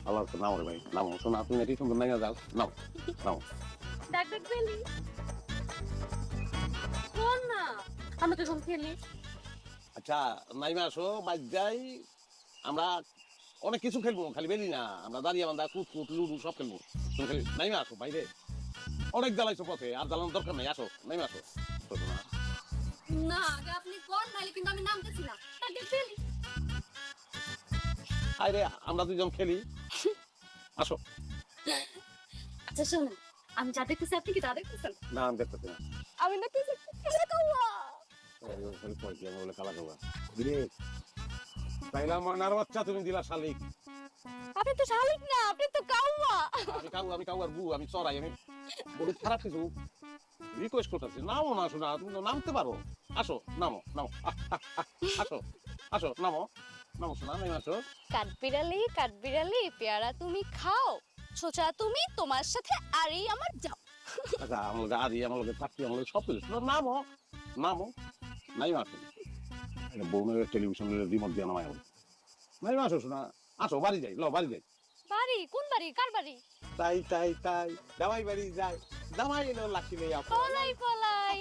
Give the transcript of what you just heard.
আল্লাহ তো নাও রে ভাই, নাও শোনা, তুমি এটি সুন্দর নাইয়া যাও, নাও নাও। ডাক ডাক বেলি কোন না, আমরা তো সব খেলি। আচ্ছা নাইমা আসো, বাইক যাই, আমরা অনেক কিছু খেলবো, খালি বেলি না, আমরা দাঁড়িয়ে বান্ধা কুট কুট লুডু সব খেলবো। তুমি খালি নাইমা আসো বাইরে, অনেক জ্বালাইছো পথে, আর জ্বালানোর দরকার নাই, আসো নাইমা আসো। শোনো না, না আগে আপনি কোন নাইলে কিন্তু আমি নামতেছি না, ডাক ডাক বেলি। আরে আমরা দুজন খেলি, আসো। আচ্ছা শুনুন, আমি যা দেখতেছি আপনি কি তা দেখতেছেন? না আমি দেখতেছি না। আমি দেখতেছি খেলা কৌয়া। খালি পয়সা আমি বলে কালা কালা দিলে তাইলা মনার বাচ্চা, তুমি দিলা শালিক। আপনি তো শালিক না, আপনি তো কাউয়া। আমি কাউ আর বু, আমি চড়াই, আমি বড় খারাপ কিছু রিকোয়েস্ট করতেছি, নামো না শোনা, তুমি তো নামতে পারো, আসো নামো নামো, আসো আসো নামো নামো শোনা, নামে আসো। কাঠবিড়ালি পেয়ারা তুমি খাও, ছোচা তুমি তোমার সাথে আরই আমার যাও। আচ্ছা আমার লোক আদি, আমার লোকের চাকরি, আমার লোক সব কিছু, শোনো নামো নামো, নাই আসো। বউনের টেলিভিশন রিমোট দিয়ে নামাই হবে, নাই আসো শোনা, আসো বাড়ি যাই, ল বাড়ি যাই। বাড়ি কোন বাড়ি, কার বাড়ি? তাই জামাই বাড়ি যাই, জামাই এলো লাকি নেই আপা। পলাই